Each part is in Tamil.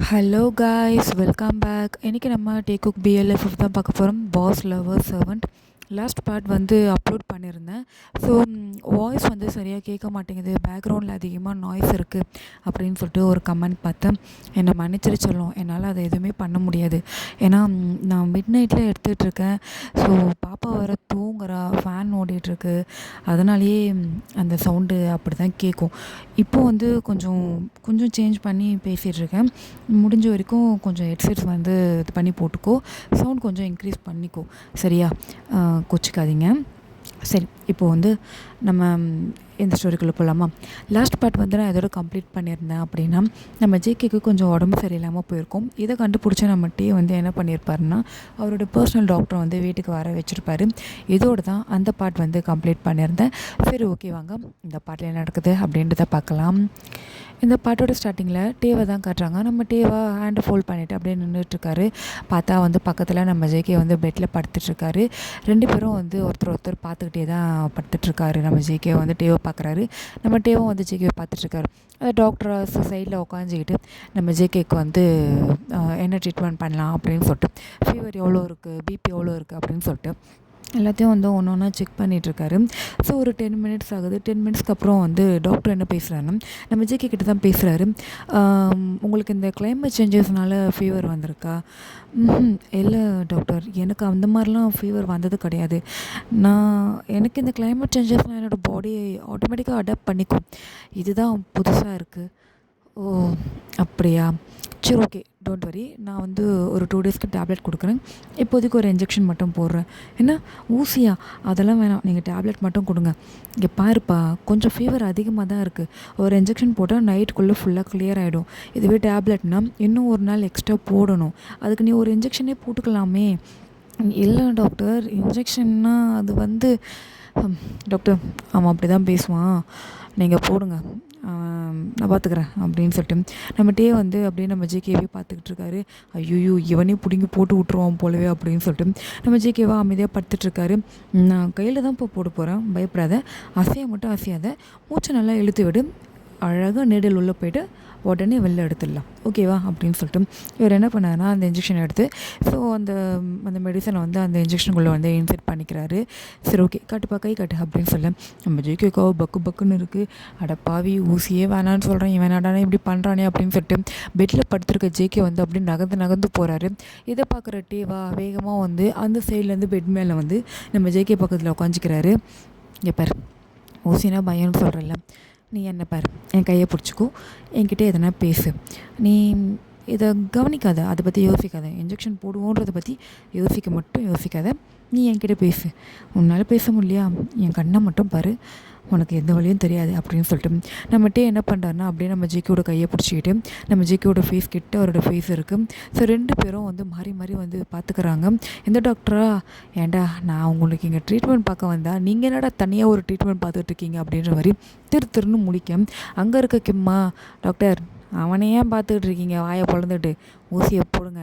Hello guys, welcome back. இன்றைக்கி நம்ம டேக் குக் பிஎல்எஃப் தான் பார்க்க போகிறோம். Boss lover servant last part வந்து அப்லோட் பண்ணியிருந்தேன். ஸோ வாய்ஸ் வந்து சரியாக கேட்க மாட்டேங்குது, பேக்ரவுண்டில் அதிகமாக நாய்ஸ் இருக்குது அப்படின்னு சொல்லிட்டு ஒரு கமெண்ட் பார்த்தேன். என்னை மன்னிச்சிரு சொல்லும், என்னால் அதை எதுவுமே பண்ண முடியாது. ஏன்னா நான் மிட் நைட்டில் எடுத்துகிட்ருக்கேன். ஸோ பாப்பா வர தூங்குறா, ஃபேன் ஓடிட்டுருக்கு, அதனாலேயே அந்த சவுண்டு அப்படி தான் கேட்கும். இப்போது வந்து கொஞ்சம் கொஞ்சம் சேஞ்ச் பண்ணி பேசிகிட்ருக்கேன். முடிஞ்ச வரைக்கும் கொஞ்சம் ஹெட்செட்ஸ் வந்து இது பண்ணி போட்டுக்கோ, சவுண்ட் கொஞ்சம் இன்க்ரீஸ் பண்ணிக்கோ, சரியா? கோச்சிக்காதீங்க. சரி, இப்போது வந்து நம்ம இந்த ஸ்டோரிக்குள்ளே போகலாமா? லாஸ்ட் பார்ட் வந்து நான் இதோட கம்ப்ளீட் பண்ணியிருந்தேன். அப்படின்னா நம்ம ஜேகேக்கு கொஞ்சம் உடம்பு சரியில்லாமல் போயிருக்கோம். இதை கண்டுபிடிச்ச நம்ம டே வந்து என்ன பண்ணியிருப்பாருன்னா, அவரோட பர்சனல் டாக்டரை வந்து வீட்டுக்கு வர வச்சுருப்பாரு. இதோடு தான் அந்த பார்ட் வந்து கம்ப்ளீட் பண்ணியிருந்தேன். சரி, ஓகே, வாங்க இந்த பார்ட்டில் என்ன நடக்குது அப்படின்றத பார்க்கலாம். இந்த பாட்டோட ஸ்டார்டிங்கில் டேவை தான் காட்டுறாங்க. நம்ம டேவா ஹேண்டை ஃபோல்ட் பண்ணிவிட்டு அப்படியே நின்றுட்டுருக்காரு. பார்த்தா வந்து பக்கத்தில் நம்ம ஜேகே வந்து பெட்டில் படுத்துட்ருக்காரு. ரெண்டு பேரும் வந்து ஒருத்தர் பார்த்துக்கிட்டே தான் படுத்துட்ருக்காரு. நம்ம ஜேகே வந்து டேவை பார்க்குறாரு, நம்ம டேவும் வந்து ஜேகேவை பார்த்துட்ருக்காரு. அந்த டாக்டர் சைடில் உட்காந்துக்கிட்டு நம்ம ஜேகேக்கு வந்து என்ன ட்ரீட்மெண்ட் பண்ணலாம் அப்படின்னு சொல்லிட்டு, ஃபீவர் எவ்வளோ இருக்குது, பிபி எவ்வளோ இருக்குது அப்படின்னு சொல்லிட்டு எல்லாத்தையும் வந்து ஒன்று ஒன்றா செக் பண்ணிகிட்ருக்காரு. ஸோ ஒரு 10 மினிட்ஸ் ஆகுது. 10 மினிட்ஸ்க்கு அப்புறம் வந்து டாக்டர் என்ன பேசுகிறாருன்னா, நம்ம ஜேகே கிட்ட தான் பேசுகிறாரு. உங்களுக்கு இந்த கிளைமேட் சேஞ்சஸ்னால ஃபீவர் வந்திருக்கா? இல்லை டாக்டர், எனக்கு அந்த மாதிரிலாம் ஃபீவர் வந்தது கிடையாது. எனக்கு இந்த கிளைமேட் சேஞ்சஸ்னால் என்னோடய பாடி ஆட்டோமேட்டிக்காக அடாப்ட் பண்ணிக்கும். இதுதான் புதுசாக இருக்குது. ஓ, அப்படியா? சரி, ஓகே, டோன்ட் வரி. நான் வந்து ஒரு 2 டேஸ்க்கு டேப்லெட் கொடுக்குறேன். இப்போதைக்கு ஒரு இன்ஜெக்ஷன் மட்டும் போடுறேன். என்ன ஊசியா? அதெல்லாம் வேணாம், நீங்கள் டேப்லெட் மட்டும் கொடுங்க. இங்கே பாருப்பா, கொஞ்சம் ஃபீவர் அதிகமாக தான் இருக்குது. ஒரு இன்ஜெக்ஷன் போட்டால் நைட்டுக்குள்ளே ஃபுல்லாக கிளியர் ஆகிடும். இதுவே டேப்லெட்னால் இன்னும் ஒரு நாள் எக்ஸ்ட்ரா போடணும். அதுக்கு நீ ஒரு இன்ஜெக்ஷனே போட்டுக்கலாமே. இல்லை டாக்டர், இன்ஜெக்ஷன்னா அது வந்து டாக்டர் அவன் அப்படி தான் பேசுவான், நீங்கள் போடுங்க, நான் பார்த்துக்குறேன் அப்படின்னு சொல்லிட்டு நம்ம டே வந்து அப்படியே நம்ம ஜேகேவே பார்த்துக்கிட்டு இருக்காரு. ஐயோ, இவனே பிடிங்கி போட்டு விட்ருவான் போலவே அப்படின்னு சொல்லிட்டு நம்ம ஜேகேவா அமைதியாக படுத்துட்ருக்காரு. நான் கையில் தான் இப்போ போட போகிறேன், பயப்படாத, மட்டும் அசையாத, மூச்சை நல்லா இழுத்து விடு, அழகாக நீடல் உள்ளே போய்ட்டு உடனே வெளில எடுத்துடலாம், ஓகேவா அப்படின்னு சொல்லிட்டு இவர் என்ன பண்ணாருன்னா, அந்த இன்ஜெக்ஷன் எடுத்து ஸோ அந்த அந்த மெடிசனை வந்து அந்த இன்ஜெக்ஷனுக்குள்ளே வந்து இன்செர்ட் பண்ணிக்கிறாரு. சரி, ஓகே, காட்டுப்பா, கை காட்டு அப்படின்னு சொல்ல நம்ம ஜேகேக்கோ பக்கு பக்குன்னு இருக்குது. அடப்பாவி, ஊசியே வேணான்னு சொல்கிறேன், இவன் வேணாடானே இப்படி பண்ணுறானே அப்படின்னு சொல்லிட்டு பெட்டில் படுத்துருக்க ஜேகே வந்து அப்படி நகர்ந்து போகிறாரு. இதை பார்க்குற டேவா வேகமாக வந்து அந்த சைட்லேருந்து பெட் மேலே வந்து நம்ம ஜேகே பக்கத்தில் உட்காந்துக்கிறாரு. இங்கே பாரு, ஊசினா பயம்னு சொல்கிறல்ல, நீ என்ன பாரு, என் கையை பிடிச்சிக்கோ, என்கிட்ட எதனா பேசு, நீ இதை கவனிக்காத, அதை பற்றி யோசிக்காத, இன்ஜெக்ஷன் போடுவோன்றதை பற்றி யோசிக்காத, நீ என்கிட்ட பேசு. உன்னால் பேச முடியலையா, என் கண்ணை மட்டும் பாரு, உனக்கு எந்த வழியும் தெரியாது அப்படின்னு சொல்லிட்டு நம்மகிட்டே என்ன பண்ணுறாருன்னா, அப்படியே நம்ம ஜேகேவோட கையை பிடிச்சிக்கிட்டு நம்ம ஜேகேவோட ஃபேஸ் கிட்ட அவரோட ஃபேஸ் இருக்குது. ஸோ ரெண்டு பேரும் வந்து மாறி மாறி வந்து பார்த்துக்கிறாங்க. எந்த டாக்டரா? ஏண்டா, நான் உங்களுக்கு இங்கே ட்ரீட்மெண்ட் பார்க்க வந்தால் நீங்கள் என்னடா தனியாக ஒரு ட்ரீட்மெண்ட் பார்த்துட்ருக்கீங்க அப்படின்ற மாதிரி திருன்னு முடிக்க அங்கே இருக்க கிம்மா, டாக்டர் அவனை ஏன் பார்த்துக்கிட்டு இருக்கீங்க, வாயை பொழந்துட்டு, ஊசியை போடுங்க,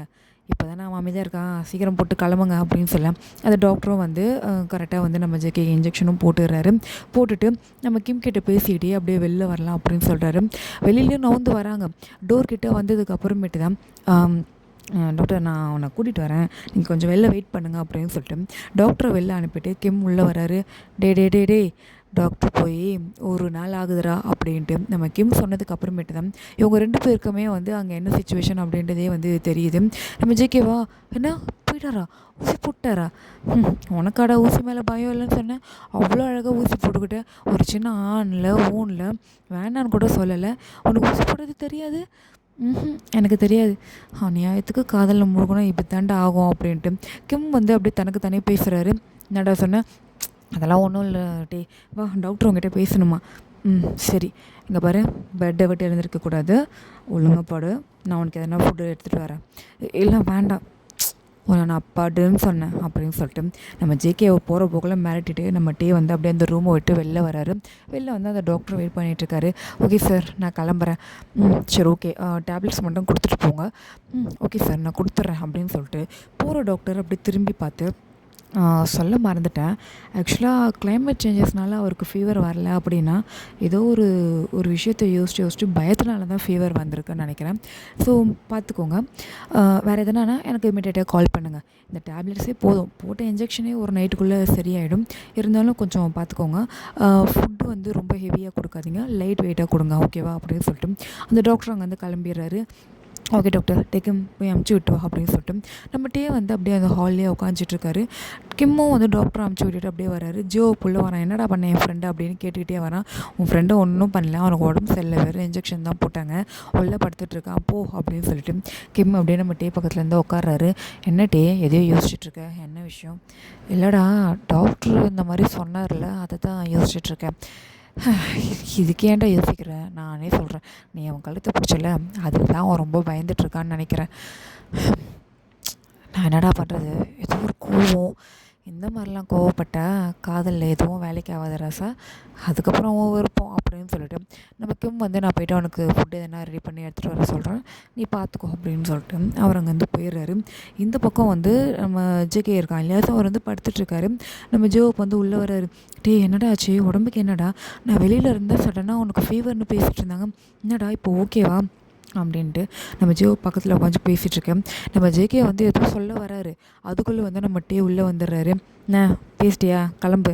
இப்போ தானே அவன் அமைதியாக இருக்கான், சீக்கிரம் போட்டு கிளம்புங்க அப்படின்னு சொல்ல அந்த டாக்டரும் வந்து கரெக்டாக வந்து நம்ம ஜேகே இன்ஜெக்ஷனும் போட்டுட்டு நம்ம கிம் கிட்ட பேசிக்கிட்டே அப்படியே வெளில வரலாம் அப்படின்னு சொல்கிறாரு. வெளியிலேயும் நவுந்து வராங்க. டோர்கிட்ட வந்ததுக்கு அப்புறமேட்டு தான் டாக்டர், நான் அவனை கூட்டிகிட்டு வரேன், நீங்கள் கொஞ்சம் வெளில வெயிட் பண்ணுங்கள் அப்படின்னு சொல்லிட்டு டாக்டரை வெளில அனுப்பிட்டு கிம் உள்ளே வராரு. டே டாக்டர் போய் ஒரு நாள் ஆகுதுரா அப்படின்ட்டு நம்ம கிம் சொன்னதுக்கு அப்புறமேட்டு தான் இவங்க ரெண்டு பேருக்குமே வந்து அங்கே என்ன சுச்சுவேஷன் அப்படின்றதே வந்து தெரியுது. நம்ம ஜேகேவா, என்ன போயிட்டாரா, ஊசி போட்டாரா? உனக்காடா ஊசி மேலே பயம் இல்லைன்னு சொன்னேன், அவ்வளோ அழகாக ஊசி போட்டுக்கிட்டேன், ஒரு சின்ன ஆணில் ஊனில் வேணான்னு கூட சொல்லலை, உனக்கு ஊசி போடுறது தெரியாது? எனக்கு தெரியாது, நியாயத்துக்கு காதலில் முழுகணும் இப்படி தாண்டா ஆகும் அப்படின்ட்டு கிம் வந்து அப்படியே தனக்கு தானே பேசுகிறாரு. என்னடா சொன்னேன், அதெல்லாம் ஒன்றும் இல்லை டே, வா டாக்டர் உங்ககிட்ட பேசணுமா? சரி, இங்கே பாரு, பெட்டை விட்டு எழுந்திருக்கக்கூடாது, ஒழுங்கப்பாடு, நான் உனக்கு எதனா ஃபுட்டு எடுத்துகிட்டு வரேன். இல்லை வேண்டாம், நான் அப்பாடுன்னு சொன்னேன் அப்படின்னு சொல்லிட்டு நம்ம ஜேகே போகிற போக்கில் மிரட்டிட்டு நம்ம டே வந்து அப்படியே அந்த ரூமை விட்டு வெளில வராரு. வெளில வந்து அந்த டாக்டர் வெயிட் பண்ணிகிட்ருக்காரு. ஓகே சார், நான் கிளம்புறேன். சரி, ஓகே, டேப்லெட்ஸ் மட்டும் கொடுத்துட்டு போங்க. ஓகே சார், நான் கொடுத்துட்றேன் அப்படின்னு சொல்லிட்டு போகிற டாக்டர் அப்படி திரும்பி பார்த்து சொல்ல மறந்துட்டேன். ஆக்சுவலாக கிளைமேட் சேஞ்சஸ்னால அவருக்கு ஃபீவர் வரல அப்படின்னா, ஏதோ ஒரு ஒரு விஷயத்த யோசிச்சு பயத்தினால தான் ஃபீவர் வந்திருக்குன்னு நெனைக்கிறேன். ஸோ பார்த்துக்கோங்க. வேறு எதனானா எனக்கு இமிடியேட்டாக கால் பண்ணுங்கள். இந்த டேப்லெட்ஸே போதும். போட்ட இன்ஜெக்ஷனே ஒரு நைட்டுக்குள்ளே சரியாயிடும். இருந்தாலும் கொஞ்சம் பார்த்துக்கோங்க. ஃபுட்டு வந்து ரொம்ப ஹெவியாக கொடுக்காதீங்க. லைட் வெயிட்டாக கொடுங்க. ஓகேவா? அப்படின்னு சொல்லிட்டு அந்த டாக்டர் அங்கேருந்து கிளம்பிடுறாரு. ஓகே டாக்டர், டேக்கும் போய் அமுச்சு விட்டு வா அப்படின்னு சொல்லிட்டு நம்ம டே வந்து அப்படியே அந்த ஹால்லேயே உட்காந்துட்ருக்காரு. கிம்மும் வந்து டாக்டர் அமுச்சு விட்டுட்டு அப்படியே வராரு. ஜியோ புள்ள வரான். என்னடா பண்ண என் ஃப்ரெண்டு அப்படின்னு கேட்டுக்கிட்டே வரான். உன் ஃப்ரெண்டு ஒன்றும் பண்ணல, அவனுக்கு உடம்பு சரியில்லை, வேறு இன்ஜெக்ஷன் தான் போட்டாங்க, உள்ள படுத்துட்ருக்கான் போ அப்படின்னு சொல்லிட்டு கிம் அப்படியே நம்ம டே பக்கத்துலேருந்து உட்கார்றாரு. என்ன டே எதையோ யோசிச்சுட்ருக்க, என்ன விஷயம்? இல்லைடா, டாக்டர் இந்த மாதிரி சொன்னார்ல, அதை தான் யோசிச்சுட்ருக்கேன். இதுக்கு ஏன்டா யோசிக்கிற? நானே சொல்கிறேன், நீ அவன் கழுத்தை பிடிச்சல, அதுக்கு தான் அவன் ரொம்ப பயந்துட்டுருக்கான்னு நினைக்கிறேன். நான் என்னடா பண்ணுறது? ஏதோ ஒரு கோவம். இந்த மாதிரிலாம் கோவப்பட்டா காதலில் எதுவும் வேலைக்கு ஆகாத ராசா. அதுக்கப்புறம் விருப்பம் அப்படின்னு சொல்லிட்டு நம்ம கிம் வந்து நான் போய்ட்டு அவனுக்கு ஃபுட்டு எதனா ரெடி பண்ணி எடுத்துகிட்டு வர சொல்கிறேன், நீ பார்த்துக்கோ அப்படின்னு சொல்லிட்டு அவர் அங்கேருந்து போயிடுறாரு. இந்த பக்கம் வந்து நம்ம ஜேகே இருக்கான் இல்லையா, அவர் வந்து படுத்துட்ருக்காரு. நம்ம ஜோவுக்கு வந்து உள்ளே வராரு. டே என்னடா ஆச்சு, உடம்புக்கு என்னடா? நான் வெளியில் இருந்தால் சடனாக உனக்கு ஃபீவர்னு பேசிகிட்டு இருந்தாங்க, என்னடா இப்போ ஓகேவா அப்படின்ட்டு நம்ம ஜியோ பக்கத்தில் உட்காந்து பேசிகிட்ருக்கேன். நம்ம ஜேகே வந்து எதுவும் சொல்ல வராரு. அதுக்குள்ளே வந்து நம்ம டே உள்ளே வந்துடுறாரு. நான் பேசிட்டியா, கிளம்பு.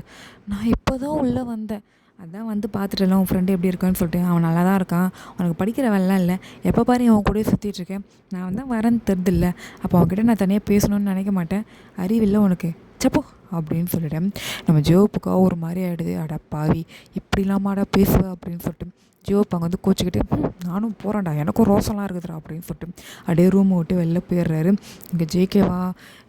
நான் இப்போ தான் உள்ளே வந்தேன், அதான் வந்து பார்த்துட்டுலாம் உன் ஃப்ரெண்டு எப்படி இருக்கான்னு சொல்லிட்டு. அவன் நல்லா தான் இருக்கான், உனக்கு படிக்கிற வேலைலாம் இல்லை, எப்போ பாரு அவன் கூட சுற்றிட்டுருக்கேன். நான் வந்து வரேன்னு தெரிதில்ல, அப்போ அவன்கிட்ட நான் தனியாக பேசணும்னு நினைக்க மாட்டேன், அறிவில்லை உனக்கு, சப்போ அப்படின்னு சொல்லிட்டேன். நம்ம ஜோப்புக்கா ஒரு மாதிரி ஆகிடுது. அடா பாவி, இப்படிலாமாடா பேசுவேன் அப்படின்னு சொல்லிட்டு ஜோப் அங்கே வந்து கோச்சிக்கிட்டு நானும் போகிறேன்டா, எனக்கும் ரோசம்லாம் இருக்குதுடா அப்படின்னு சொல்லிட்டு அப்படியே ரூமை விட்டு வெளில போயிடுறாரு. இங்கே ஜேகேவா,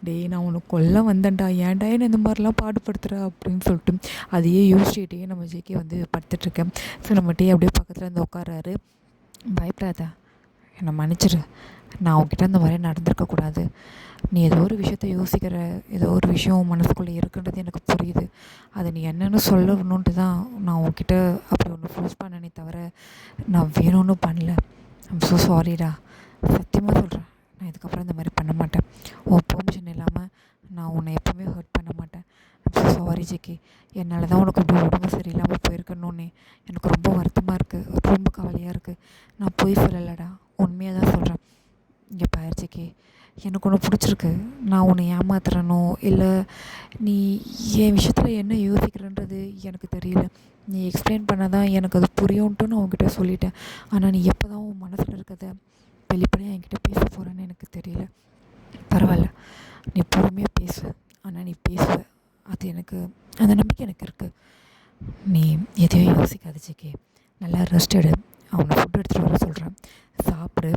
டேய் நான் உனக்கு கொல்ல வந்தேன்டா, ஏன்டா என்ன இந்த மாதிரிலாம் பாடுபடுத்துகிற அப்படின்னு சொல்லிட்டு அதையே யோசிச்சுட்டே நம்ம ஜேகே வந்து படுத்துட்ருக்கேன். ஸோ நம்ம டே அப்படியே பக்கத்தில் இருந்து உட்காராரு. பயப்படாத, என்னை மன்னிச்சிடு, நான் உன்கிட்ட இந்த மாதிரி நடந்திருக்கக்கூடாது. நீ ஏதோ ஒரு விஷயத்த யோசிக்கிற, ஏதோ ஒரு விஷயம் மனசுக்குள்ளே இருக்குன்றது எனக்கு புரியுது. அதை நீ என்னென்னு சொல்லணுன்ட்டு தான் நான் உன்கிட்ட அப்படி ஒன்று ஃபோர்ஸ் பண்ணனே தவிர நான் வேணும்னு பண்ணல. ஐம் ஸோ சாரிடா, சத்தியமாக சொல்கிறேன், நான் இதுக்கப்புறம் இந்த மாதிரி பண்ண மாட்டேன். உன் பெர்மிஷன் இல்லாமல் நான் உன்னை எப்போவுமே ஹர்ட் பண்ண மாட்டேன். ஐம் ஸோ சாரி ஜிக்கி, என்னால் தான் உனக்கு இப்படி உடம்பு சரியில்லாமல் போயிருக்கணுன்னே எனக்கு ரொம்ப வருத்தமாக இருக்குது, ரொம்ப கவலையாக இருக்குது. நான் பொய் சொல்லலடா, உண்மையாக தான் சொல்கிறேன். இங்கே பாரு ஜிக்கி, எனக்கு ஒன்று பிடிச்சிருக்கு. நான் உன்னை ஏமாத்துறனோ இல்லை நீ என் விஷயத்தில் என்ன யோசிக்கிறன்றது எனக்கு தெரியல. நீ எக்ஸ்பிளைன் பண்ணால் தான் எனக்கு அது புரியும்ன்ட்டு நான் உன்கிட்ட சொல்லிட்டேன். ஆனால் நீ எப்போ தான் உன் மனசில் இருக்கிறத வெளிப்படையாக என்கிட்ட பேச போகிறேன்னு எனக்கு தெரியல. பரவாயில்ல, நீ பொறுமையாக பேசு, ஆனால் நீ பேசுவ, அது எனக்கு அந்த நம்பிக்கை எனக்கு இருக்குது. நீ எதையும் யோசிக்காத ஜிக்கி, நல்லா ரெஸ்ட் எடு. அவனை ஃபுட் எடுத்துகிட்டு வர சொல்கிறேன், சாப்பிடு,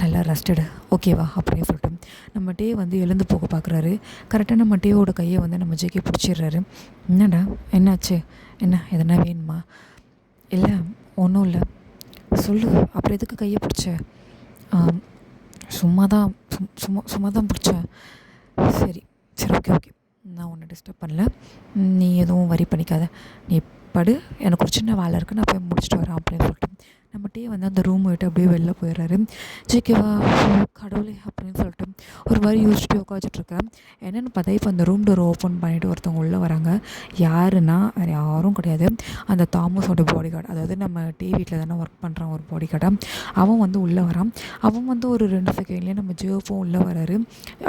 நல்லா ரெஸ்டடு, ஓகேவா அப்படின்னு சொல்லிட்டு நம்ம டே வந்து எழுந்து போக பார்க்குறாரு. கரெக்டாக நம்ம டேவோட கையை வந்து நம்ம ஜேகே பிடிச்சிடுறாரு. என்னடா என்னாச்சு, என்ன எதனா வேணுமா? இல்லை ஒன்றும் இல்லை, சொல்லு, அப்புறம் எதுக்கு கையை பிடிச்ச? சும்மா தான் பிடிச்சேன். சரி சரி, ஓகே ஓகே, நான் உன்னை டிஸ்டர்ப் பண்ணல, நீ எதுவும் வரி பண்ணிக்காத, நீ படு, எனக்கு ஒரு சின்ன வேலை இருக்குது, நான் போய் முடிச்சுட்டு வரேன் அப்படின்னு சொல்லிட்டு நம்ம டே வந்து அந்த ரூம் விட்டு அப்படியே வெளில போயிடுறாரு. ஜிகேவா, கடவுளே அப்படின்னு சொல்லிட்டு ஒரு மாதிரி யோசிச்சுட்டு உட்காந்துட்ருக்கேன். என்னென்னு பார்த்தா இப்போ அந்த ரூம் டோர் ஓப்பன் பண்ணிவிட்டு ஒருத்தவங்க உள்ளே வராங்க. யாருன்னா வேறு யாரும் கிடையாது, அந்த தாமஸோட பாடி கார்டு, அதாவது நம்ம டே வீட்டில் தானே ஒர்க் பண்ணுறான் ஒரு பாடி கார்டாக, அவன் வந்து உள்ளே வரான். அவன் வந்து ஒரு 2 செகண்ட்லேயே நம்ம ஜியோஃபும் உள்ளே வராரு.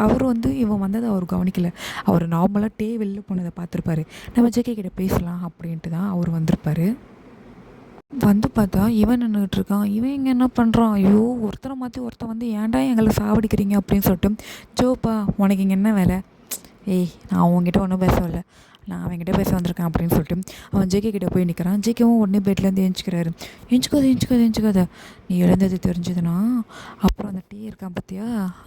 அவர் வந்து இவன் வந்ததை அவர் கவனிக்கலை. அவர் நார்மலாக டே வெளில போனதை பார்த்துருப்பாரு. நம்ம ஜேகே கிட்ட பேசலாம் அப்படின்ட்டு தான் அவர் வந்திருப்பார். வந்து பார்த்தா இவன் நின்றுட்டுருக்கான். இவன் இங்கே என்ன பண்ணுறான்? ஐயோ, ஒருத்தரை மாற்றி ஒருத்தன் வந்து ஏன்டா எங்களை சாவடிக்கிறீங்க அப்படின்னு சொல்லிட்டு, ஜோப்பா உனக்கு இங்கே என்ன வேலை? ஏய், நான் உங்ககிட்ட ஒன்றும் பேசவில்லை, நான் அவன்கிட்ட பேச வந்திருக்கேன் அப்படின்னு சொல்லிட்டு அவன் ஜேகே கிட்டே போய் நிற்கிறான். ஜேகேவும் உடனே பெட்லேருந்து எழுஞ்சிக்கிறாரு. எழுஞ்சிக்காத, நீ எழுந்தது தெரிஞ்சதுன்னா அப்புறம் அந்த டீ இருக்கான் பார்த்தியா,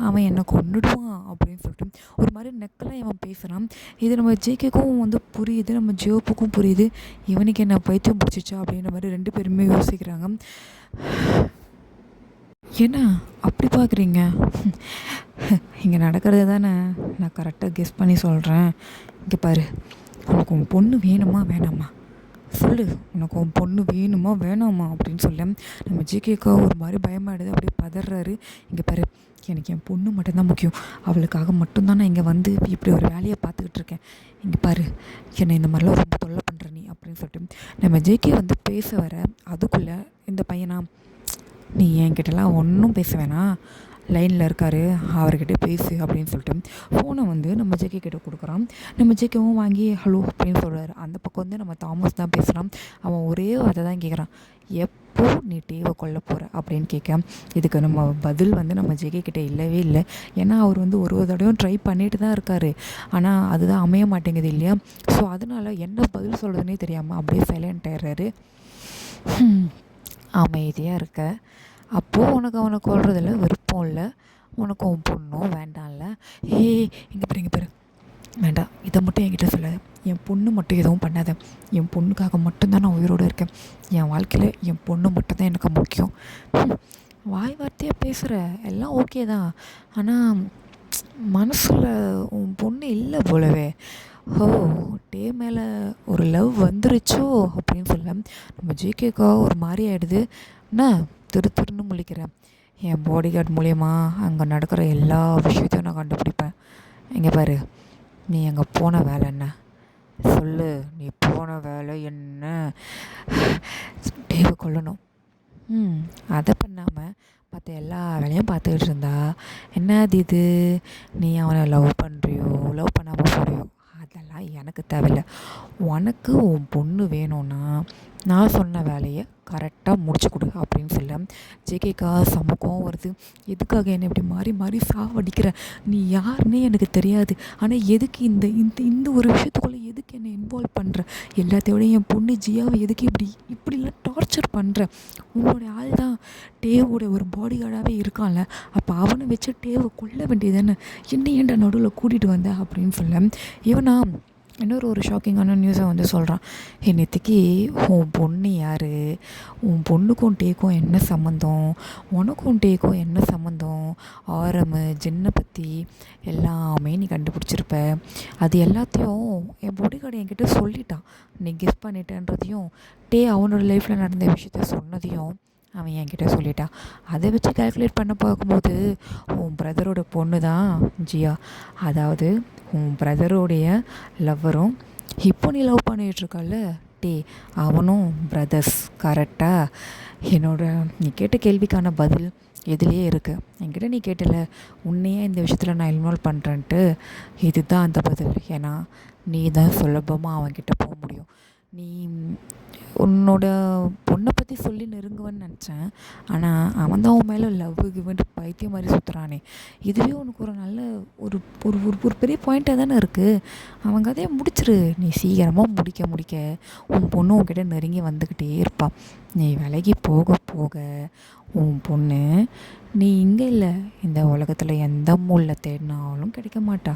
அவன் என்னை கொன்னுடுவான் அப்படின்னு சொல்லிட்டு ஒரு மாதிரி நெக்கெல்லாம் இவன் பேசுகிறான். இது நம்ம ஜேகேக்கும் வந்து புரியுது, நம்ம ஜியோப்புக்கும் புரியுது, இவனுக்கு என்ன பைத்தியம் பிடிச்சிச்சா அப்படின்ற மாதிரி 2 பேருமே யோசிக்கிறாங்க. என்ன அப்படி பார்க்குறீங்க? இங்கே நடக்கிறது தானே நான் கரெக்டாக கெஸ் பண்ணி சொல்கிறேன். இங்கே பாரு, உனக்கு உன் பொண்ணு வேணுமா வேணாமா? சொல்லு, உனக்கு உன் பொண்ணு வேணுமா வேணாமா அப்படின்னு சொல்ல நம்ம ஜிகேக்கா ஒரு மாதிரி பயமாயிடுது, அப்படியே பதறாரு. இங்கே பாரு, எனக்கு என் பொண்ணு மட்டும்தான் முக்கியம், அவளுக்காக மட்டும்தான் நான் இங்கே வந்து இப்படி ஒரு வேலையை பார்த்துக்கிட்டு இருக்கேன். இங்கே பாரு, என்னை இந்த மாதிரிலாம் ரொம்ப தொல்லை பண்ணுற நீ அப்படின்னு சொல்லிட்டு நம்ம ஜேகே வந்து பேச வர, அதுக்குள்ளே இந்த பையனா, நீ என்கிட்டலாம் ஒன்றும் பேச வேணாம், லைனில் இருக்கார், அவர்கிட்ட பேசு அப்படின்னு சொல்லிட்டு ஃபோனை வந்து நம்ம ஜேகே கிட்ட கொடுக்குறான். நம்ம ஜேகேவும் வாங்கி ஹலோ அப்படின்னு சொல்கிறாரு. அந்த பக்கம் வந்து நம்ம தாமஸ் தான் பேசுகிறான். அவன் ஒரே அதை தான் கேட்குறான், எப்போ நீ டேவை கொல்ல போகிற அப்படின்னு கேட்க, இதுக்கு நம்ம பதில் வந்து நம்ம ஜேகே கிட்டே இல்லவே இல்லை. ஏன்னா அவர் வந்து ஒரு தடவையும் ட்ரை பண்ணிட்டு தான் இருக்கார், ஆனால் அதுதான் அமைய மாட்டேங்குது இல்லையா. ஸோ அதனால் என்ன பதில் சொல்கிறதுனே தெரியாமல் அப்படியே சைலண்ட் ஆயிடுறாரு. அமைதியாக இருக்க, அப்போது உனக்கு அவனை கொல்றதில்ல விருப்பம் இல்லை, உனக்கு உன் பொண்ணும் வேண்டாம்ல. இங்கே பாரு வேண்டாம், இதை மட்டும் என்கிட்ட சொல்லாத, என் பொண்ணு மட்டும் எதுவும் பண்ணாத, என் பொண்ணுக்காக மட்டும்தான் நான் உயிரோடு இருக்கேன், என் வாழ்க்கையில் என் பொண்ணு மட்டும்தான் எனக்கு முக்கியம். வாய் வார்த்தையாக பேசுகிற எல்லாம் ஓகே தான், ஆனால் மனசில் உன் பொண்ணு இல்லை போலவே. ஓ, டே மேலே ஒரு லவ் வந்துருச்சோ அப்படின்னு சொல்ல நம்ம ஜேகேக்கா ஒரு மாதிரி ஆகிடுது. என்ன திருன்னு முழிக்கிறேன், என் பாடி கார்டு மூலயமா அங்கே நடக்கிற எல்லா விஷயத்தையும் நான் கண்டுபிடிப்பேன். இங்கே பாரு, நீ அங்கே போன வேலை என்ன சொல்லு, நீ போன வேலை என்ன, டேவை கொல்லணும். அதை பண்ணாமல் மற்ற எல்லா வேலையும் பார்த்துக்கிட்டு இருந்தா என்னது இது, நீ அவனை லவ் பண்ணுறியோ லவ் பண்ணாமல் போறியோ அதெல்லாம் எனக்கு தேவையில்லை. உனக்கு உன் பொண்ணு வேணும்னா நான் சொன்ன வேலையை கரெக்டாக முடிச்சு கொடு அப்படின்னு சொல்ல ஜேகேக்கா சமக்கம் வருது. எதுக்காக என்னை இப்படி மாறி மாறி சாவடிக்கிற, நீ யாருன்னே எனக்கு தெரியாது, ஆனால் எதுக்கு இந்த இந்த இந்த ஒரு விஷயத்துக்குள்ளே எதுக்கு என்னை இன்வால்வ் பண்ணுற, எல்லாத்தையோட என் பொண்ணு ஜியாவை எதுக்கு இப்படிலாம் டார்ச்சர் பண்ணுற, உன்னோடைய ஆள் தான் டேவோட ஒரு பாடி கார்டாகவே இருக்கான்ல, அப்போ அவனை வச்சு டேவை கொல்ல வேண்டியதானே, என்ன ஏன்டா நடுவில் கூட்டிகிட்டு வந்த அப்படின்னு சொல்ல இவனா இன்னொரு ஷாக்கிங்கான நியூஸை வந்து சொல்கிறான். நேற்றுக்கு உன் பொண்ணு யார், உன் பொண்ணுக்கும் டேக்கும் என்ன சம்மந்தம், உனக்கும் டேக்கும் என்ன சம்மந்தம், ஆரம்பு ஜின்னை பற்றி எல்லாமே நீ கண்டுபிடிச்சிருப்ப, அது எல்லாத்தையும் என் பாடிகார்டு என்கிட்ட சொல்லிட்டான், நீ கெஸ் பண்ணிட்டேன்றதையும் டே அவனோட லைஃப்பில் நடந்த விஷயத்த சொன்னதையும் அவன் என்கிட்ட சொல்லிட்டான். அதை வச்சு கால்குலேட் பண்ண பார்க்கும்போது உன் பிரதரோட பொண்ணு தான் ஜியா, அதாவது உன் பிரதரோடைய லவ்வரும் இப்போ நீ லவ் பண்ணிகிட்ருக்கல டே, அவனும் பிரதர்ஸ். கரெக்டாக நீ கேட்ட கேள்விக்கான பதில் எதுலேயே இருக்குது. என்கிட்ட நீ கேட்டல உன்னையே இந்த விஷயத்தில் நான் இன்வால்வ் பண்ணுறேன்ட்டு, இதுதான் அந்த பதில். ஏன்னா நீ தான் சுலபமாக அவன்கிட்ட போக முடியும். நீ உன்னோட பொண்ணை பற்றி சொல்லி நெருங்குவேன்னு நினச்சேன், ஆனால் அவன் தான் உன் மேலே லவ் கிவன்ட்டு பைத்தியம் மாதிரி சுற்றுறானே, இதுவே உனக்கு ஒரு நல்ல ஒரு ஒரு ஒரு பெரிய பாயிண்ட்டாக தானே இருக்குது. அவங்க அதே முடிச்சிரு, நீ சீக்கிரமாக முடிக்க உன் பொண்ணு உன்கிட்ட நெருங்கி வந்துக்கிட்டே இருப்பான். நீ விலகி போக போக உன் பொண்ணு நீ இங்கே இல்லை, இந்த உலகத்தில் எந்த மூலையில் தேடினாலும் கிடைக்க மாட்டா,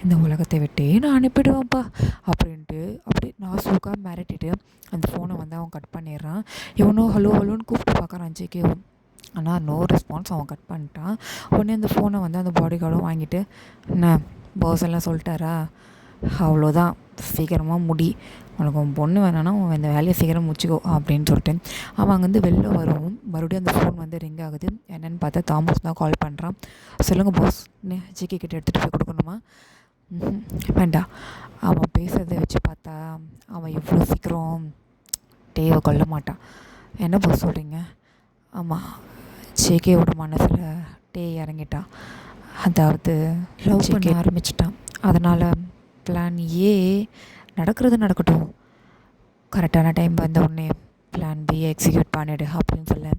இந்த உலகத்தை விட்டே நான் அனுப்பிடுவேன்ப்பா அப்படின்ட்டு அப்படியே நாசூக்காக மிரட்டிட்டு அந்த ஃபோனை வந்து அவன் கட் பண்ணிடுறான். இவனும் ஹலோ ஹலோன்னு கூப்பிட்டு பார்க்குறான் ஜேகேவும், ஆனால் நோ ரெஸ்பான்ஸ். அவன் கட் பண்ணிட்டான். உடனே அந்த ஃபோனை வந்து அந்த பாடி கார்டும் வாங்கிட்டு, என்ன பாஸ் எல்லாம் சொல்லிட்டாரா, அவ்வளோதான், சீக்கிரமாக முடி, உனக்கு உன் பொண்ணு வேணான்னா அவன் இந்த வேலையை சீக்கிரம் முடிச்சிக்கோ அப்படின்னு சொல்லிட்டு அவன் அங்கேருந்து வெளில வரவும் மறுபடியும் அந்த ஃபோன் வந்து ரிங் ஆகுது. என்னென்னு பார்த்தா தாமஸ் தான் கால் பண்ணுறான். சொல்லுங்கள் பாஸ், ஜிகே கிட்ட எடுத்துகிட்டு போய் கொடுக்கணுமா? வேண்டாம். அவன் பேசுகிறத வச்சு பார்த்தா அவன் இவ்வளோ சீக்கிரம் டேவை கொல்ல மாட்டான். என்ன பாஸ் சொல்கிறீங்க? ஆமாம், ஜேகேவோட மனசில் டே இறங்கிட்டான், அதாவது லவ் பண்ண ஆரம்பிச்சிட்டான். அதனால் பிளான் ஏ நடக்கிறது நடக்கட்டும், கரெக்டான டைம் வந்த உடனே பிளான் பி எக்ஸிக்யூட் பண்ணிவிடு அப்படின்னு சொல்ல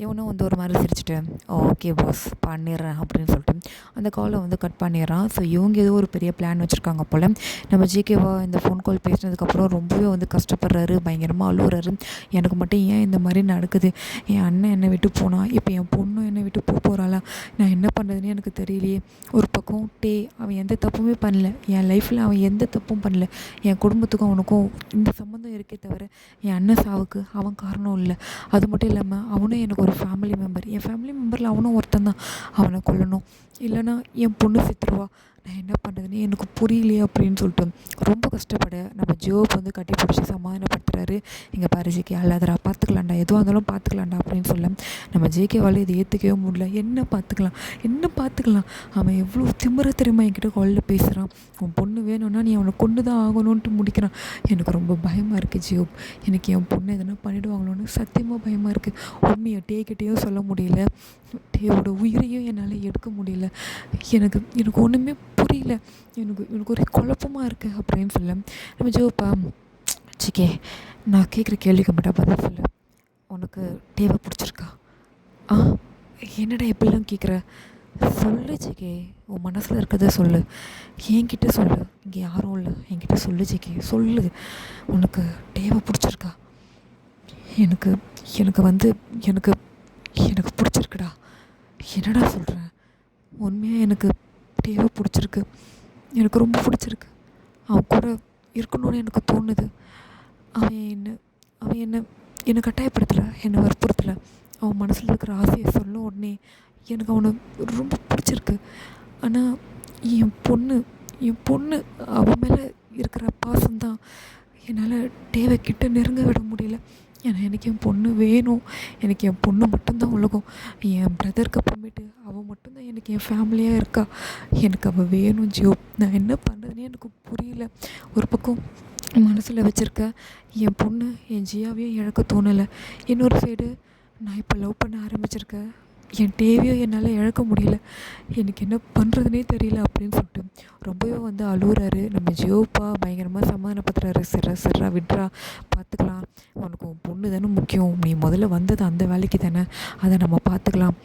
இவனும் வந்து ஒரு மாதிரி சிரிச்சுட்டு ஓகே பாஸ் பண்ணிடுறேன் அப்படின்னு சொல்லிட்டு அந்த காலை வந்து கட் பண்ணிடுறான். ஸோ இவங்க ஏதோ ஒரு பெரிய பிளான் வச்சுருக்காங்க போல். நம்ம ஜிகேவா இந்த ஃபோன் கால் பேசினதுக்கப்புறம் ரொம்பவே வந்து கஷ்டப்படுறாரு, பயங்கரமாக அழுகுறாரு. எனக்கு மட்டும் ஏன் இந்த மாதிரி நடக்குது, என் அண்ணன் என்னை விட்டு போனான், இப்போ என் பொண்ணும் என்னை விட்டு போகிறாளா, நான் என்ன பண்ணுறதுன்னு எனக்கு தெரியலையே. ஒரு பக்கம் டே அவன் எந்த தப்புமே பண்ணல, என் லைஃப்பில் அவன் எந்த தப்பும் பண்ணல, என் குடும்பத்துக்கும் அவனுக்கும் இந்த சம்மந்தம் இருக்கே தவிர என் அண்ணன் சாவுக்கு அவன் காரணம் இல்லை. அது மட்டும் இல்லாமல் அவனும் எனக்கு ஒரு ஃபேமிலி மெம்பர், என் ஃபேமிலி மெம்பரில் அவனும் ஒருத்தன் தான், அவனை கொல்லணும், இல்லைனா என் பொண்ணு செத்துருவா, நான் என்ன பண்ணுறதுனே எனக்கு புரியலையே அப்படின்னு சொல்லிட்டு ரொம்ப கஷ்டப்பட நம்ம ஜோப் வந்து கட்டி பிடிச்சி சமாதானப்படுத்துறாரு. இங்கே பாரு ஜேகே, அல்லாதடா, பார்த்துக்கலாம்டா, எதுவாக இருந்தாலும் பார்த்துக்கலாம்டா அப்படின்னு சொல்ல நம்ம ஜேகேவால் இதை ஏற்றுக்கவே முடியல. என்ன பார்த்துக்கலாம், என்ன பார்த்துக்கலாம், அவன் எவ்வளோ திமிர தெரியுமா என்கிட்ட காலில் பேசுகிறான். உன் பொண்ணு வேணும்னா நீ அவனை கொண்டு தான் ஆகணுன்ட்டு முடிக்கிறான். எனக்கு ரொம்ப பயமாக இருக்குது ஜியோப். எனக்கு என் பொண்ணு எதனா பண்ணிவிடுவாங்களோன்னு சத்தியமாக பயமாக இருக்குது. உண்மையை டேக்கிட்டையும் சொல்ல முடியல, டேவோட உயிரையும் என்னால் எடுக்க முடியல. எனக்கு எனக்கு ஒன்றுமே புரியல, எனக்கு ஒரு குழப்பமாக இருக்குது அப்படின்னு சொல்ல நம்ம ஜோப்பா, சிக்கே, நான் கேட்குற கேள்விக்கு மட்டும் பதில் சொல்லு. உனக்கு டேவை பிடிச்சிருக்கா? ஆ, என்னடா எப்படிலாம் கேட்குற? சொல்லு ஜிகே, உன் மனசில் இருக்கிறத சொல்லு, என்கிட்ட சொல்லு. இங்கே யாரும் இல்லை, என்கிட்ட சொல்லு ஜிகே, சொல்லு. உனக்கு டேவை பிடிச்சிருக்கா? எனக்கு எனக்கு வந்து எனக்கு எனக்கு பிடிச்சிருக்குடா. என்னடா சொல்கிற? உண்மையாக எனக்கு டேவை பிடிச்சிருக்கு, எனக்கு ரொம்ப பிடிச்சிருக்கு. அவன் கூட இருக்கணும்னு எனக்கு தோணுது. அவன் என்ன அவன் என்னை கட்டாயப்படுத்தலை, என்னை வற்புறுத்தலை. அவன் மனசில் இருக்கிற ஆசையை சொல்ல உடனே எனக்கு அவனை ரொம்ப பிடிச்சிருக்கு. ஆனால் என் பொண்ணு அவன் மேலே இருக்கிற பாசம்தான் என்னால் டேவை கிட்ட நெருங்க விட முடியல. ஏன்னா எனக்கு என் பொண்ணு வேணும், எனக்கு என் பொண்ணு மட்டும்தான் உலகம். என் பிரதருக்கு அப்புறமேட்டு அவள் மட்டும்தான் எனக்கு என் ஃபேமிலியாக இருக்கா. எனக்கு அவள் வேணும் ஜியோ. நான் என்ன பண்ணுறதுனே எனக்கு புரியல. ஒரு பக்கம் மனசில் வச்சுருக்க என் பொண்ணு, என் ஜியாவையும் இழக்க தோணலை. இன்னொரு சைடு நான் இப்போ லவ் பண்ண ஆரம்பிச்சிருக்கேன், என் டேவியும் என்னால் இழக்க முடியல. எனக்கு என்ன பண்ணுறதுனே தெரியல அப்படின்னு சொல்லிட்டு ரொம்பவே வந்து அழுகுறாரு. நம்ம ஜியோப்பா பயங்கரமாக சமாதானப்படுத்துறாரு. சர்ரா விட்றா, பார்த்துக்கலாம், உனக்கு உன் பொண்ணு தானே முக்கியம், நீ முதல்ல வந்தது அந்த வேலைக்கு தானே, அதை நம்ம பார்த்துக்கலாம்.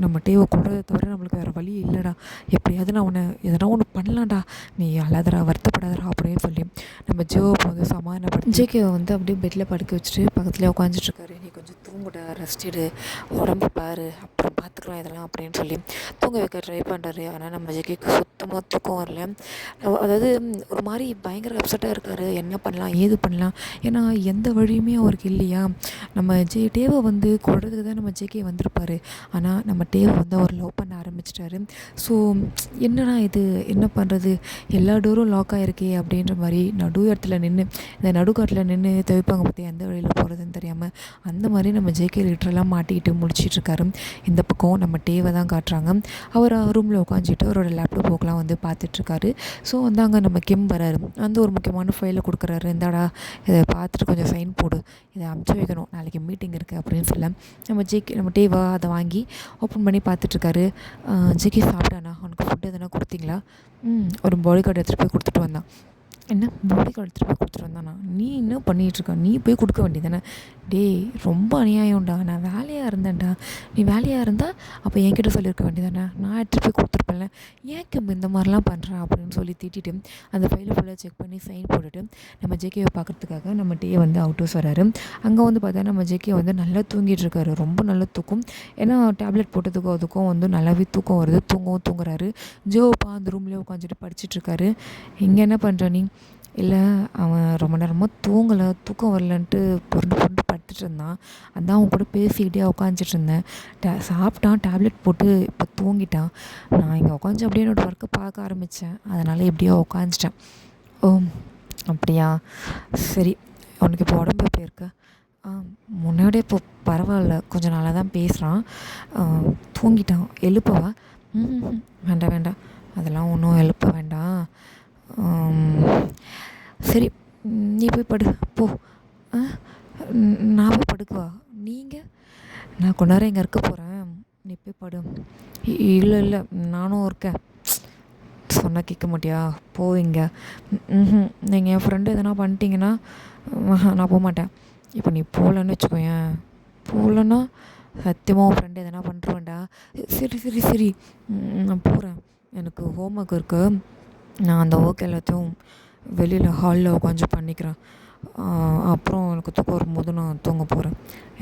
நம்ம டேவை கொடுறதை தவிர நம்மளுக்கு வேறு வழி இல்லைடா. எப்படியாவது நான் உன்னை எதனா ஒன்று பண்ணலாம்டா, நீ அழாதரா, வருத்தப்படாதரா அப்படின்னு சொல்லி நம்ம ஜியோவை வந்து சமாதானப்படுத்தி ஜேகேவை வந்து அப்படியே பெட்டில் படுக்க வச்சுட்டு பக்கத்துலேயே உட்காந்துட்ருக்காரு. நீ கொஞ்சம் தூங்குடா, ரெஸ்ட் எடு, உடம்பு பாரு, அப்புறம் பார்த்துக்கலாம் இதெல்லாம் அப்படின்னு சொல்லி தூங்க வைக்க ட்ரை பண்ணுறாரு. ஆனால் நம்ம ஜேகேக்கு சுத்தமாக தூக்கம் வரல. அதாவது ஒரு மாதிரி பயங்கர அப்செட்டாக இருக்கார். என்ன பண்ணலாம், ஏது பண்ணலாம், ஏன்னா எந்த வழியுமே அவருக்கு இல்லையா. நம்ம டேவை வந்து கொடுறதுக்கு தான் நம்ம ஜேகே வந்திருப்பார். ஆனால் நம்ம டேவை வந்து அவர் லவ் பண்ண ஆரம்பிச்சிட்டாரு. ஸோ என்னடா இது, என்ன பண்ணுறது, எல்லா டோரும் லாக் ஆகிருக்கே அப்படின்ற மாதிரி நடு இடத்துல நின்று, இந்த நடுக்காட்டில் நின்று தவிப்பாங்க பற்றி எந்த வழியில் போகிறதுன்னு தெரியாமல் அந்த மாதிரி நம்ம ஜேகே லிட்டரெல்லாம் மாட்டிக்கிட்டு முடிச்சிட்ருக்காரு. இந்த பக்கம் நம்ம டேவை தான் காட்டுறாங்க. அவர் ரூமில் உட்காந்துட்டு அவரோட லேப்டாப் போக்கெலாம் வந்து பார்த்துட்ருக்காரு. ஸோ வந்து அங்கே நம்ம கிம் வராரு. வந்து ஒரு முக்கியமான ஃபைலை கொடுக்குறாரு. இந்தாடா, இதை பார்த்துட்டு கொஞ்சம் சைன் போடு, இதை அமுச்சு வைக்கணும், நாளைக்கு மீட்டிங் இருக்குது அப்படின்னு சொல்ல நம்ம டேவா அதை வாங்கி ஓப்பன் பண்ணி பார்த்துட்ருக்காரு. ஜேகே சாப்பிட்டானா, அவனுக்கு ஃபுட்டு எதனா கொடுத்தீங்களா? ஒரு பாடி கார்டு எடுத்துகிட்டு போய் கொடுத்துட்டு வந்தான். என்ன பாடி கார்டு எடுத்துகிட்டு போய் கொடுத்துட்டு வந்தானா? நீ என்ன பண்ணிகிட்ருக்க, நீ போய் கொடுக்க வேண்டியதானே? டேய், ரொம்ப அநியாயம்டா, நான் வேலையாக இருந்தேன்டா. நீ வேலையாக இருந்தால் அப்போ என்கிட்ட சொல்லியிருக்க வேண்டியதானே, நான் எடுத்துகிட்டு போய் கொடுத்துருப்பேன்ல, ஏன் கிம் இந்த மாதிரிலாம் பண்ணுறான் அப்படின்னு சொல்லி திட்டிட்டு அந்த ஃபைலை ஃபுல்லாக செக் பண்ணி சைன் போட்டுட்டு நம்ம ஜேகேவை பார்க்குறதுக்காக நம்ம டே வந்து அவுட் ஹவுஸ் வராரு. அங்கே வந்து பார்த்தா நம்ம ஜேகே வந்து நல்லா தூங்கிட்டு இருக்காரு, ரொம்ப நல்லா தூக்கம். ஏன்னா டேப்லெட் போட்டதுக்கும் அதுக்கும் வந்து நல்லாவே தூக்கம் வருது, தூங்குறாரு. ஜோப்பா அந்த ரூம்லேயே உட்காந்துட்டு படிச்சுட்ருக்காரு. இங்கே என்ன பண்ணுற நீ? இல்லை, அவன் ரொம்ப நேரமாக தூங்கலை, தூக்கம் வரலன்ட்டு புரண்டு படுத்துட்டு இருந்தான். அதான் அவன் கூட பேசிக்கிட்டே உட்காந்துட்டு இருந்தேன். சாப்பிட்டான், டேப்லெட் போட்டு இப்போ தூங்கிட்டான். நான் இங்கே உட்காந்து அப்படியே என்னோடய ஒர்க்கை பார்க்க ஆரம்பித்தேன், அதனால் எப்படியோ உட்காந்துட்டேன். ஓ அப்படியா, சரி. அவனுக்கு இப்போ உடம்பு எப்படி இருக்கு? முன்னாடியே இப்போ பரவாயில்ல, கொஞ்சம் நல்லா தான் பேசுகிறான். தூங்கிட்டான், எழுப்பவா? வேண்டாம், அதெல்லாம் ஒன்றும் எழுப்ப வேண்டாம். சரி, நீ போய் படு போ. நான் போய் படுக்குவா? நீங்கள்? நான் கொஞ்ச நேரம் இங்கே இருக்க போகிறேன், நீ போய் படு. இல்லை, நானும் இருக்கேன். சொன்னால் கேட்க மாட்டியா? போவீங்க. நீங்கள் என் ஃப்ரெண்டு எதனா பண்ணிட்டீங்கன்னா நான் போக மாட்டேன். இப்போ நீ போகலன்னு வச்சுக்கோயேன், போகலன்னா சத்தியமாக உன் ஃப்ரெண்டு எதனா பண்ணிட்டுருவேன்டா. சரி, நான் போகிறேன், எனக்கு ஹோம் ஒர்க் இருக்குது. நான் அந்த ஒர்க் எல்லாத்தையும் வெளியில் ஹாலில் உட்காந்து பண்ணிக்கிறேன். அப்புறம் எனக்கு தூக்கம் வரும்போது நான் தூங்க போகிறேன்,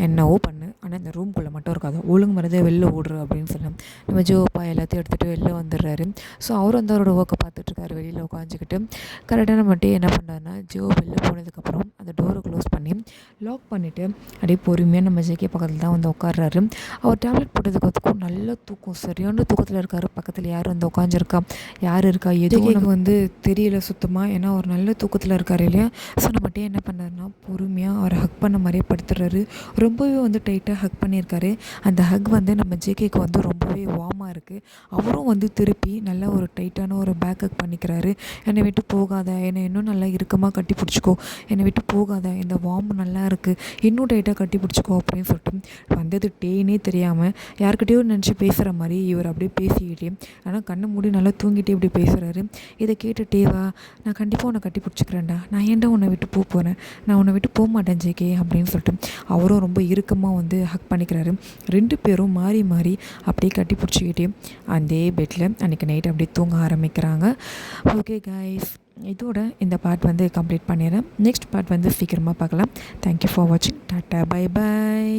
என்னவோ பண்ணு, ஆனால் இந்த ரூம்குள்ளே மட்டும் இருக்காது, ஒழுங்கு மரியாதை வெளில ஓடுற அப்படின்னு சொன்னேன். நம்ம ஜோப்பா எல்லாத்தையும் எடுத்துகிட்டு வெளில வந்துடுறாரு. ஸோ அவர் வந்து அவரோட ஒர்க்கை பார்த்துட்ருக்காரு வெளியில் உட்காந்துக்கிட்டு. கரெக்டாக நம்ம டே என்ன பண்ணுறாருன்னா, ஜோ வெளில போனதுக்கப்புறம் அந்த டோரை க்ளோஸ் பண்ணி லாக் பண்ணிவிட்டு அப்படியே பொறுமையாக நம்ம ஜேகே பக்கத்தில் தான் வந்து உட்காடுறாரு. அவர் டேப்லெட் போட்டதுக்கும் நல்ல தூக்கம், சரியான தூக்கத்தில் இருக்கார். பக்கத்தில் யார் வந்து உட்காந்துருக்கா, யார் இருக்கா எதுவும் நம்ம வந்து தெரியல சுத்தமாக, ஏன்னா அவர் நல்ல தூக்கத்தில் இருக்கார் இல்லையா. ஸோ நம்ம டே என்ன பண்ணாருன்னா பொறுமையாக அவரை ஹக் பண்ண மாதிரியே படுத்துடுறாரு. ரொம்பவே வந்து டைட்டாக ஹக் பண்ணியிருக்காரு. அந்த ஹக் வந்து நம்ம ஜேகேக்கு வந்து ரொம்பவே வார்மாக இருக்குது. அவரும் வந்து திருப்பி நல்லா ஒரு டைட்டான ஒரு பேக் ஹக் பண்ணிக்கிறாரு. என்னை விட்டு போகாத, என்னை இன்னும் நல்லா இறுக்கமாக கட்டி பிடிச்சிக்கோ, என்னை விட்டு போகாத, இந்த வார்ம் நல்லா இருக்குது, இன்னும் டைட்டாக கட்டி பிடிச்சிக்கோ அப்படின்னு சொல்லிட்டு வந்தது டேனே தெரியாமல் யார்கிட்டயோ நினச்சி பேசுகிற மாதிரி இவர் அப்படியே பேசிக்கிட்டே, ஆனால் கண்ணை மூடி நல்லா தூங்கிட்டே இப்படி பேசுகிறாரு. இதை கேட்டு டேவா, நான் கண்டிப்பாக உன்னை கட்டி பிடிச்சிக்கிறேன்டா, நான் ஏன்டா உன்னை விட்டு போகிறேன், நான் உன்னை விட்டு போக மாட்டேன் ஜேகே அப்படின்னு சொல்லிட்டு அவரும் ரொம்ப இறுக்கமாக வந்து ஹக் பண்ணிக்கிறாரு. 2 பேரும் மாறி மாறி அப்படியே கட்டி பிடிச்சிக்கிட்டே அதே பெட்டில் அன்றைக்கி நைட் அப்படியே தூங்க ஆரம்பிக்கிறாங்க. ஓகே கைஸ், இதோட இந்த பார்ட் வந்து கம்ப்ளீட் பண்ணிடுறேன். நெக்ஸ்ட் பார்ட் வந்து சீக்கிரமாக பார்க்கலாம். தேங்க்யூ ஃபார் வாட்சிங். Tata, bye bye.